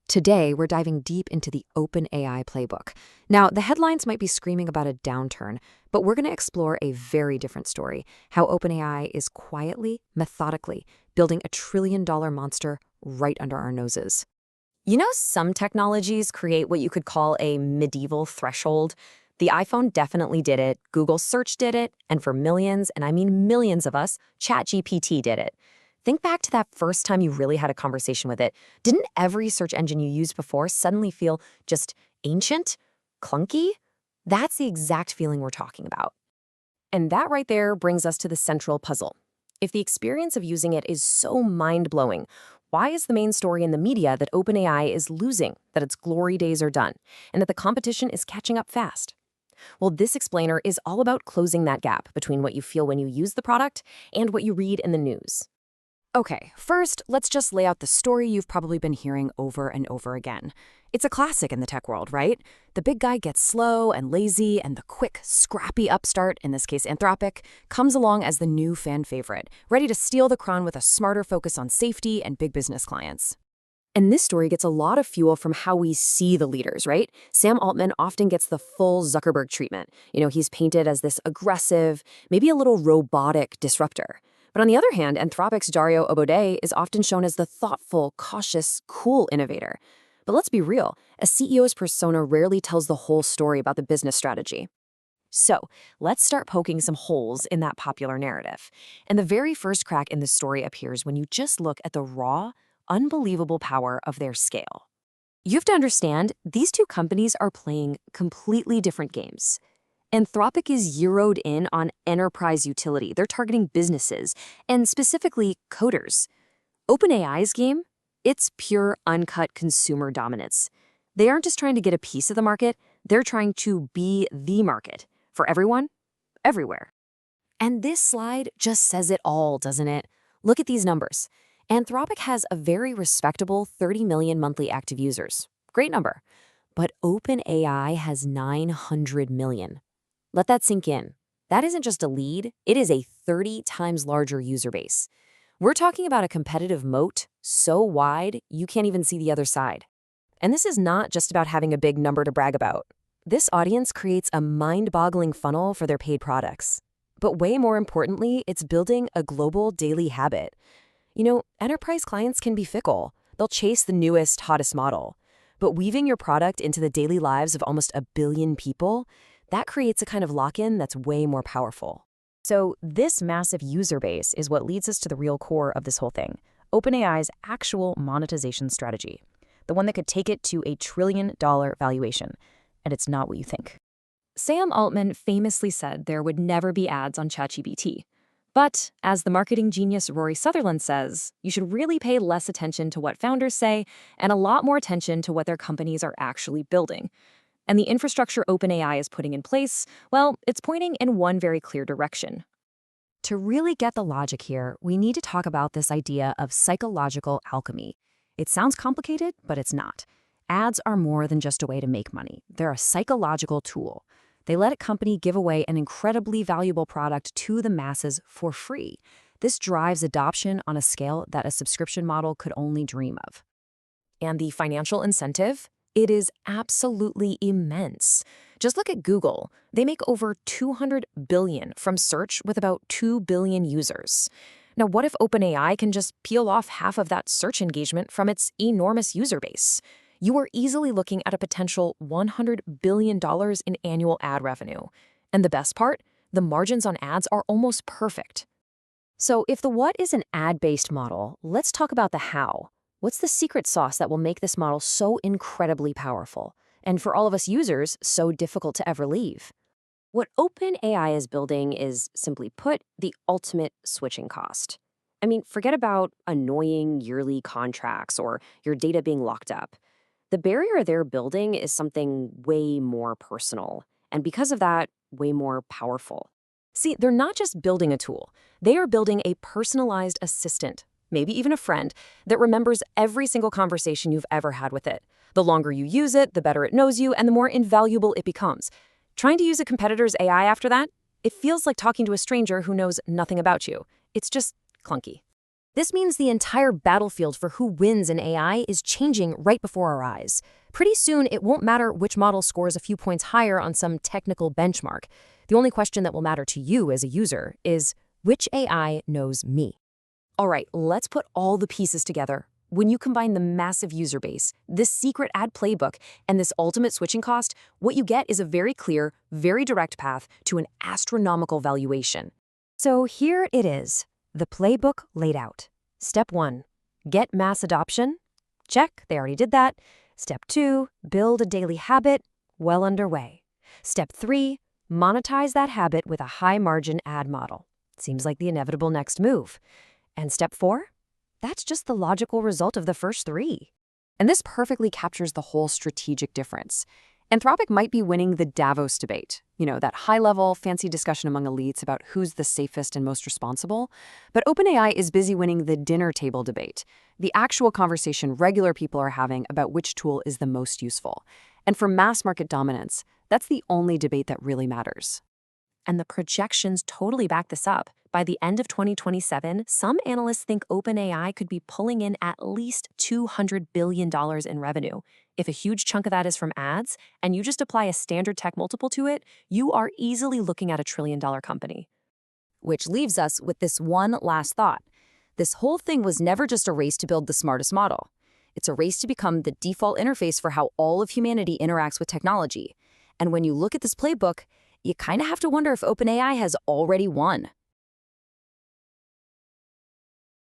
Today, we're diving deep into the OpenAI playbook. Now, the headlines might be screaming about a downturn, but we're going to explore a very different story: how OpenAI is quietly, methodically building a trillion-dollar monster right under our noses. You know, some technologies create what you could call a medieval threshold. The iPhone definitely did it, Google Search did it, and for millions, and I mean millions of us, ChatGPT did it. Think back to that first time you really had a conversation with it. Didn't every search engine you used before suddenly feel just ancient? Clunky? That's the exact feeling we're talking about. And that right there brings us to the central puzzle. If the experience of using it is so mind-blowing, why is the main story in the media that OpenAI is losing, that its glory days are done, and that the competition is catching up fast? Well, this explainer is all about closing that gap between what you feel when you use the product and what you read in the news. Okay, first, let's just lay out the story you've probably been hearing over and over again. It's a classic in the tech world, right? The big guy gets slow and lazy, and the quick, scrappy upstart, in this case Anthropic, comes along as the new fan favorite, ready to steal the crown with a smarter focus on safety and big business clients. And this story gets a lot of fuel from how we see the leaders, right? Sam Altman often gets the full Zuckerberg treatment. He's painted as this aggressive, maybe a little robotic disruptor. But on the other hand, Anthropic's Dario Obode is often shown as the thoughtful, cautious, cool innovator. But let's be real, a CEO's persona rarely tells the whole story about the business strategy. So let's start poking some holes in that popular narrative. And the very first crack in the story appears when you just look at the raw, unbelievable power of their scale. You have to understand, these two companies are playing completely different games. Anthropic is zeroed in on enterprise utility. They're targeting businesses, and specifically coders. OpenAI's game? It's pure, uncut consumer dominance. They aren't just trying to get a piece of the market, they're trying to be the market. For everyone, everywhere. And this slide just says it all, doesn't it? Look at these numbers. Anthropic has a very respectable 30 million monthly active users. Great number. But OpenAI has 900 million. Let that sink in. That isn't just a lead, it is a 30 times larger user base. We're talking about a competitive moat so wide you can't even see the other side. And this is not just about having a big number to brag about. This audience creates a mind-boggling funnel for their paid products. But way more importantly, it's building a global daily habit. Enterprise clients can be fickle. They'll chase the newest, hottest model. But weaving your product into the daily lives of almost 1 billion people, that creates a kind of lock-in that's way more powerful. So this massive user base is what leads us to the real core of this whole thing, OpenAI's actual monetization strategy, the one that could take it to $1 trillion valuation. And it's not what you think. Sam Altman famously said there would never be ads on ChatGPT. But, as the marketing genius Rory Sutherland says, you should really pay less attention to what founders say and a lot more attention to what their companies are actually building. And the infrastructure OpenAI is putting in place, well, it's pointing in one very clear direction. To really get the logic here, we need to talk about this idea of psychological alchemy. It sounds complicated, but it's not. Ads are more than just a way to make money. They're a psychological tool. They let a company give away an incredibly valuable product to the masses for free. This drives adoption on a scale that a subscription model could only dream of. And the financial incentive? It is absolutely immense. Just look at Google. They make over $200 billion from search with about 2 billion users. Now, what if OpenAI can just peel off half of that search engagement from its enormous user base? You are easily looking at a potential $100 billion in annual ad revenue. And the best part? The margins on ads are almost perfect. So if the what is an ad-based model, let's talk about the how. What's the secret sauce that will make this model so incredibly powerful, and for all of us users, so difficult to ever leave? What OpenAI is building is, simply put, the ultimate switching cost. I mean, forget about annoying yearly contracts or your data being locked up. The barrier they're building is something way more personal, and because of that, way more powerful. See, they're not just building a tool. They are building a personalized assistant, maybe even a friend, that remembers every single conversation you've ever had with it. The longer you use it, the better it knows you, and the more invaluable it becomes. Trying to use a competitor's AI after that? It feels like talking to a stranger who knows nothing about you. It's just clunky. This means the entire battlefield for who wins in AI is changing right before our eyes. Pretty soon, it won't matter which model scores a few points higher on some technical benchmark. The only question that will matter to you as a user is, which AI knows me? All right, let's put all the pieces together. When you combine the massive user base, this secret ad playbook, and this ultimate switching cost, what you get is a very clear, very direct path to an astronomical valuation. So here it is, the playbook laid out. Step 1, get mass adoption. Check, they already did that. Step 2, build a daily habit. Well underway. Step 3, monetize that habit with a high-margin ad model. Seems like the inevitable next move. And step 4? That's just the logical result of the first 3. And this perfectly captures the whole strategic difference. Anthropic might be winning the Davos debate, that high-level, fancy discussion among elites about who's the safest and most responsible. But OpenAI is busy winning the dinner table debate, the actual conversation regular people are having about which tool is the most useful. And for mass market dominance, that's the only debate that really matters. And the projections totally back this up. By the end of 2027, some analysts think OpenAI could be pulling in at least $200 billion in revenue. If a huge chunk of that is from ads, and you just apply a standard tech multiple to it, you are easily looking at $1 trillion company. Which leaves us with this one last thought. This whole thing was never just a race to build the smartest model. It's a race to become the default interface for how all of humanity interacts with technology. And when you look at this playbook, you kind of have to wonder if OpenAI has already won.